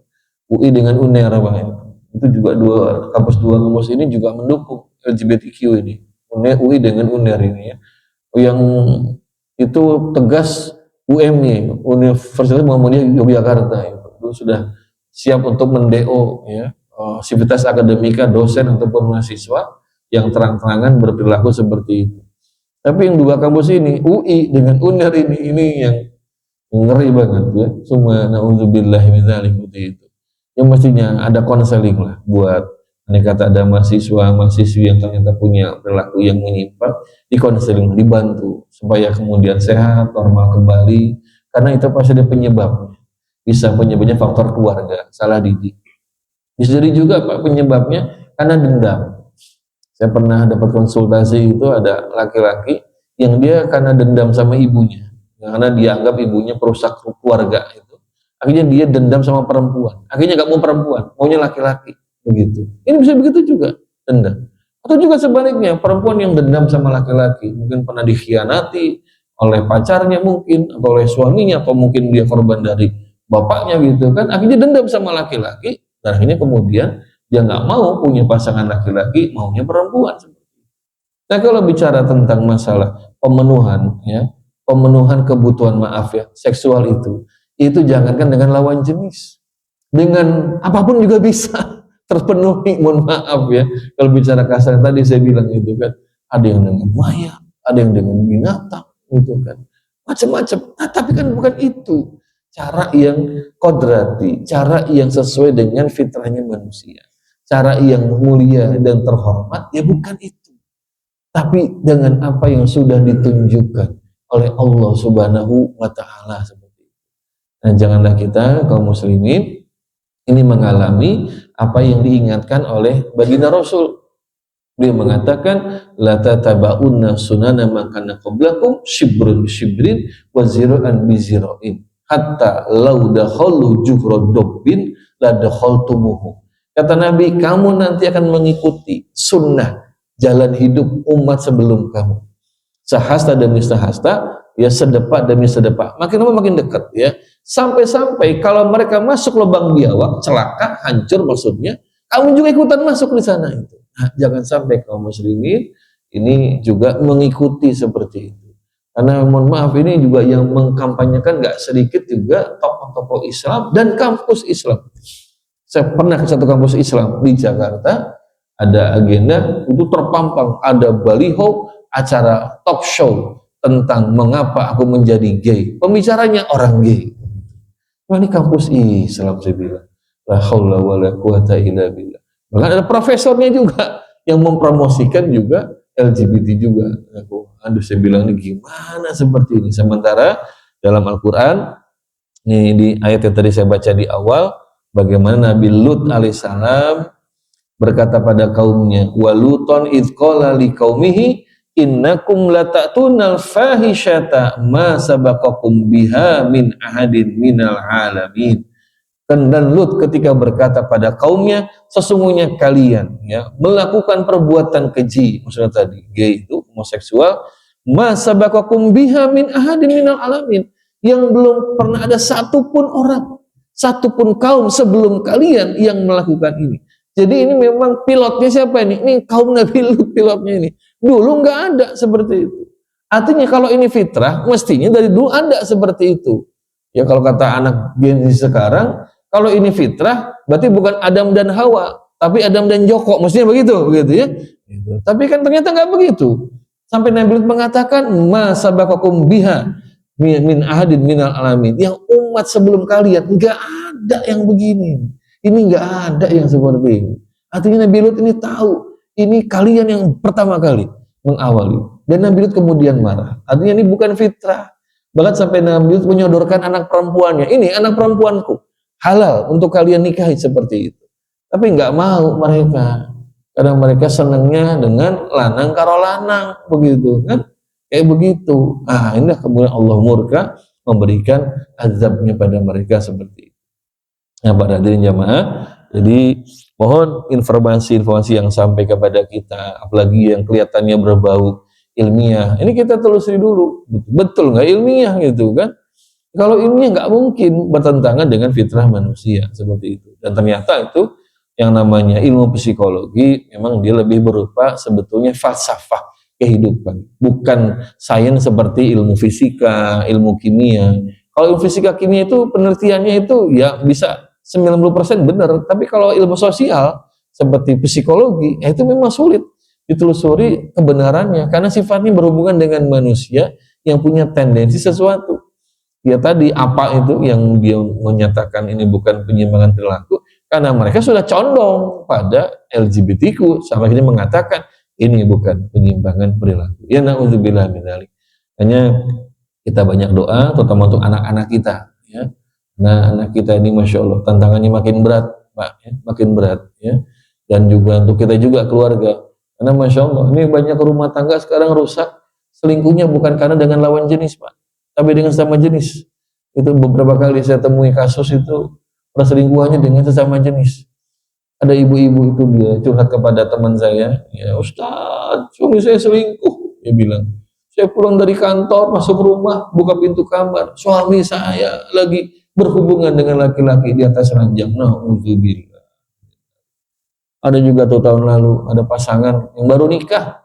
UI dengan UNER Bang, itu juga dua kampus ini juga mendukung LGBTQ ini, UI dengan UNER ini ya, yang itu tegas UMY, Universitas Muhammadiyah Yogyakarta itu sudah siap untuk mendeo ya sivitas akademika dosen ataupun mahasiswa yang terang-terangan berperilaku seperti itu. Tapi yang dua kampus ini, UI dengan UNER ini yang ngeri banget ya. Semua na'udzubillah min dzalik seperti itu. Yang mestinya ada konseling lah buat andai kata ada mahasiswi yang ternyata punya perilaku yang menyimpang, dikonseling, dibantu supaya kemudian sehat, normal kembali, karena itu pasti ada penyebabnya. Bisa penyebabnya faktor keluarga, salah didik. Bisa jadi juga Pak penyebabnya karena dendam. Saya pernah dapat konsultasi itu ada laki-laki yang dia karena dendam sama ibunya, karena dianggap ibunya perusak keluarga itu. Akhirnya dia dendam sama perempuan. Akhirnya nggak mau perempuan, maunya laki-laki. Begitu. Ini bisa begitu juga, dendam. Atau juga sebaliknya, perempuan yang dendam sama laki-laki, mungkin pernah dikhianati oleh pacarnya mungkin, atau oleh suaminya, atau mungkin dia korban dari bapaknya gitu kan. Akhirnya dendam sama laki-laki, dan akhirnya kemudian dia nggak mau punya pasangan laki-laki, maunya perempuan. Nah kalau bicara tentang masalah pemenuhan, ya, pemenuhan kebutuhan maaf ya, seksual itu jangankan dengan lawan jenis, dengan apapun juga bisa terpenuhi, mohon maaf ya. Kalau bicara kasar tadi saya bilang itu kan, ada yang dengan mayat, ada yang dengan binatang, gitu kan, macam-macam. Nah tapi kan bukan itu cara yang kodrati, cara yang sesuai dengan fitrahnya manusia, cara yang mulia dan terhormat, ya bukan itu. Tapi dengan apa yang sudah ditunjukkan oleh Allah Subhanahu wa Ta'ala. Nah, janganlah kita kaum muslimin ini mengalami apa yang diingatkan oleh baginda Rasul. Dia mengatakan la tataba'unna sunana man kana qablakum shibrun shibrin wa zira'an bi zira'in hatta law dakhalu juhra dabbin la dakhaltumuhu. Kata Nabi, kamu nanti akan mengikuti sunnah jalan hidup umat sebelum kamu. Sehasta demi sehasta, ya sedepak demi sedepak. Makin lama makin dekat ya. Sampai-sampai kalau mereka masuk lubang biawak, celaka, hancur maksudnya, kamu juga ikutan masuk di sana itu. Nah, jangan sampai kaum muslimin ini juga mengikuti seperti itu. Karena mohon maaf ini juga yang mengkampanyekan nggak sedikit juga tokoh-tokoh Islam dan kampus Islam. Saya pernah ke satu kampus Islam di Jakarta, ada agenda itu terpampang, ada baliho acara talk show tentang mengapa aku menjadi gay. Pembicaranya orang gay. Wah, ini kampus Islam saya bilang. La haula wala quwata illa billah. Bahkan ada profesornya juga yang mempromosikan juga LGBT juga. Aduh saya bilang ini gimana seperti ini. Sementara dalam Al-Quran, nih di ayat yang tadi saya baca di awal, bagaimana Nabi Lut alaihissalam berkata pada kaumnya, waluton idqala liqaumihi innakum lata'tunal fahisyata ma sabaqakum biha min ahadin minal alamin. Dan Lut ketika berkata pada kaumnya, sesungguhnya kalian ya melakukan perbuatan keji, maksudnya tadi gay itu homoseksual, ma sabaqakum biha min ahadin minal alamin, yang belum pernah ada satupun orang, satupun kaum sebelum kalian yang melakukan ini. Jadi ini memang pilotnya siapa ini? Ini kaum Nabi Lut pilotnya ini. Dulu nggak ada seperti itu. Artinya kalau ini fitrah, mestinya dari dulu ada seperti itu. Ya kalau kata anak Gen Z sekarang, kalau ini fitrah, berarti bukan Adam dan Hawa, tapi Adam dan Joko, mestinya begitu ya. Gitu. Tapi kan ternyata nggak begitu. Sampai Nabi Lut mengatakan, ma sabaqakum biha min ahadin minal alamin, yang umat sebelum kalian nggak ada yang begini. Ini nggak ada yang seperti ini. Artinya Nabi Lut ini tahu, ini kalian yang pertama kali mengawali. Dan Nabi Lut kemudian marah. Artinya ini bukan fitrah. Bahkan sampai Nabi Lut menyodorkan anak perempuannya. Ini anak perempuanku. Halal untuk kalian nikahi seperti itu. Tapi nggak mau mereka. Karena mereka senangnya dengan lanang karo lanang. Begitu kan. Kayak begitu. Ah, inilah kemudian Allah murka memberikan azabnya pada mereka seperti itu. Nah, para hadirin jamaah, jadi mohon informasi-informasi yang sampai kepada kita, apalagi yang kelihatannya berbau ilmiah, ini kita telusuri dulu, betul nggak ilmiah gitu kan? Kalau ilmiah nggak mungkin bertentangan dengan fitrah manusia seperti itu. Dan ternyata itu yang namanya ilmu psikologi memang dia lebih berupa sebetulnya falsafah kehidupan, bukan sains seperti ilmu fisika, ilmu kimia. Kalau ilmu fisika kimia itu penelitiannya itu ya bisa 90% benar, tapi kalau ilmu sosial seperti psikologi, itu memang sulit ditelusuri kebenarannya karena sifatnya berhubungan dengan manusia yang punya tendensi sesuatu. Ya tadi apa itu yang dia menyatakan ini bukan penyimpangan perilaku karena mereka sudah condong pada LGBTQ sampai dia mengatakan ini bukan penyimpangan perilaku. Ya na'udzubillah min dzalik. Hanya kita banyak doa terutama untuk anak-anak kita ya. Nah, anak kita ini Masya Allah tantangannya makin berat Pak, ya, makin berat ya. Dan juga untuk kita juga keluarga, karena Masya Allah ini banyak rumah tangga sekarang rusak, selingkuhnya bukan karena dengan lawan jenis Pak, tapi dengan sesama jenis. Itu beberapa kali saya temui kasus itu perselingkuhannya dengan sesama jenis. Ada ibu-ibu itu dia curhat kepada teman saya, ya Ustaz, suami saya selingkuh, dia bilang. Saya pulang dari kantor, masuk rumah, buka pintu kamar, suami saya lagi berhubungan dengan laki-laki di atas ranjang. Na'udzubillah. Ada juga tuh tahun lalu ada pasangan yang baru nikah,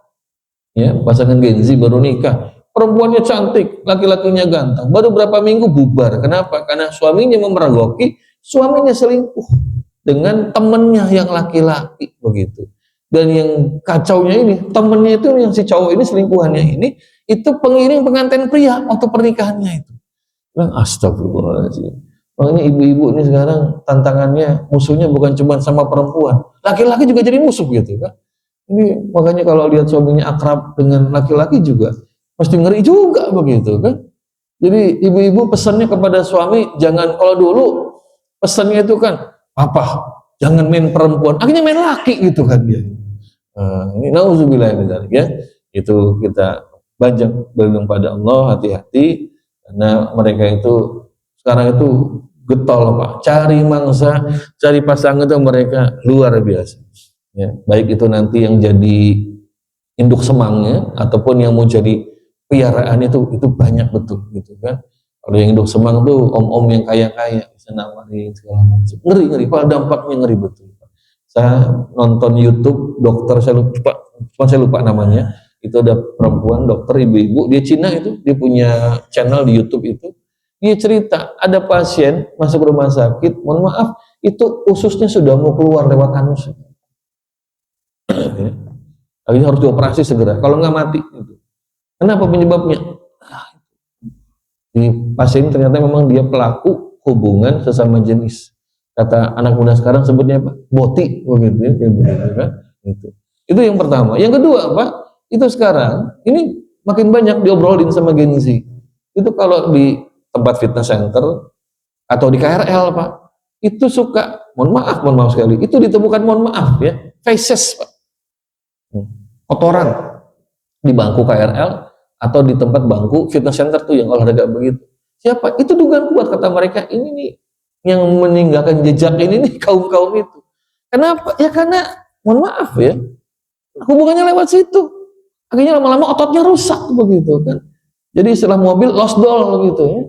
ya pasangan Gen Z baru nikah. Perempuannya cantik, laki-lakinya ganteng. Baru berapa minggu bubar. Kenapa? Karena suaminya memergoki, suaminya selingkuh dengan temennya yang laki-laki begitu. Dan yang kacaunya ini, temennya itu yang si cowok ini selingkuhannya ini, itu pengiring pengantin pria waktu pernikahannya itu. Astagfirullahaladzim. Makanya ibu-ibu ini sekarang tantangannya musuhnya bukan cuma sama perempuan, laki-laki juga jadi musuh gitu kan. Ini makanya kalau lihat suaminya akrab dengan laki-laki juga pasti ngeri juga begitu kan. Jadi ibu-ibu pesannya kepada suami jangan, kalau dulu pesannya itu kan apa? Jangan main perempuan, akhirnya main laki gitu kan dia. Ini nauzubillah min dzalik ya. Itu kita banyak berlindung pada Allah, hati-hati karena mereka itu sekarang itu getol Pak, cari mangsa, cari pasangan itu mereka luar biasa. Ya, baik itu nanti yang jadi induk semangnya ataupun yang mau jadi piaraan itu banyak betul gitu kan. Kalau yang induk semang tuh om-om yang kaya-kaya bisa nawarin segala macam. Ngeri, Pak, dampaknya ngeri betul. Saya nonton YouTube dokter saya lupa namanya. Itu ada perempuan dokter ibu-ibu, dia Cina itu, dia punya channel di YouTube itu. Dia cerita, ada pasien masuk rumah sakit, mohon maaf, itu ususnya sudah mau keluar lewat anus. Akhirnya harus dioperasi segera, kalau nggak mati. Kenapa penyebabnya? Ini pasien ternyata memang dia pelaku hubungan sesama jenis. Kata anak muda sekarang sebutnya apa? Boti, begitu ya, kayak begitu kan? Itu yang pertama. Yang kedua, Pak, itu sekarang ini makin banyak diobrolin sama Gen Z. Itu kalau di tempat fitness center atau di KRL Pak, itu suka, mohon maaf sekali, itu ditemukan mohon maaf ya, feces Pak, kotoran di bangku KRL atau di tempat bangku fitness center tuh yang olahraga begitu. Siapa? Itu dugaan kuat kata mereka, ini nih yang meninggalkan jejak ini nih kaum-kaum itu. Kenapa? Ya karena mohon maaf ya, hubungannya lewat situ. Akhirnya lama-lama ototnya rusak begitu kan. Jadi istilah mobil lost doll gitu ya.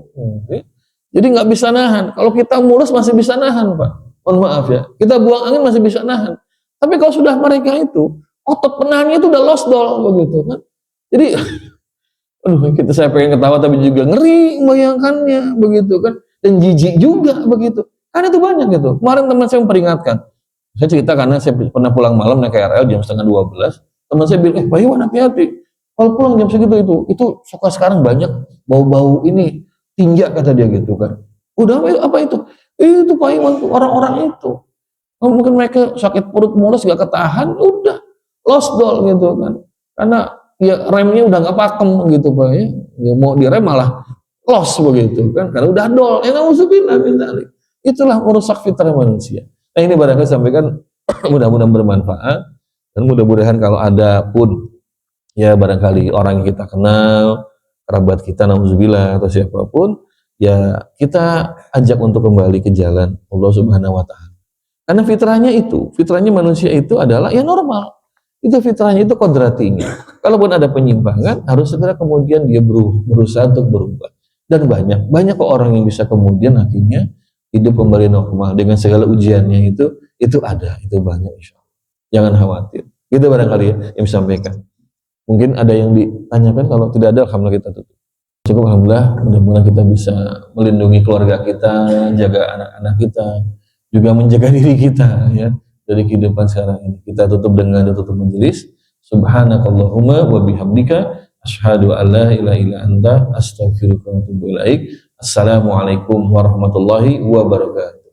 Jadi nggak bisa nahan. Kalau kita mulus masih bisa nahan, Pak. Mohon maaf ya. Kita buang angin masih bisa nahan. Tapi kalau sudah mereka itu otot penahannya itu udah lost doll begitu kan. Jadi aduh, saya pengen ketawa tapi juga ngeri membayangkannya begitu kan, dan jijik juga begitu. Karena itu banyak gitu. Kemarin teman saya memperingatkan. Saya cerita karena saya pernah pulang malam naik KRL jam setengah 12. Teman saya bilang, Pak Iwan hati-hati. Kalau pulang jam segitu itu suka sekarang banyak bau-bau ini tinja kata dia gitu kan. Udah apa itu? Itu Pak Iwan orang-orang itu. Mungkin mereka sakit perut mulus gak ketahan, udah lost doll gitu kan. Karena ya remnya udah nggak pakem gitu Pak ya. Ya mau direm malah loss begitu kan, karena udah dol. Nauzubillah min dzalik. Itulah merusak fitrah manusia. Nah ini barangkali sampaikan mudah-mudahan bermanfaat, dan mudah-mudahan kalau ada pun ya barangkali orang yang kita kenal, kerabat kita nauzubillah atau siapapun, ya kita ajak untuk kembali ke jalan Allah Subhanahu wa taala. Karena fitrahnya manusia itu adalah ya normal. Itu fitrahnya, itu kodratinya. Kalaupun ada penyimpangan, harus segera kemudian dia berusaha untuk berubah. Dan banyak kok orang yang bisa kemudian akhirnya hidup kembali normal dengan segala ujiannya itu ada, itu banyak insya Allah. Jangan khawatir. Itu barangkali ya yang bisa sampaikan. Mungkin ada yang ditanyakan, kalau tidak ada alhamdulillah kita tutup. Cukup alhamdulillah, mudah-mudahan kita bisa melindungi keluarga kita, jaga anak-anak kita, juga menjaga diri kita ya dari kehidupan sekarang ini. Kita tutup dengan tutup majelis. Subhanakallahumma wa bihamdika asyhadu an la ilaha illa anta astaghfiruka wa atubu ilaik. Assalamualaikum warahmatullahi wabarakatuh.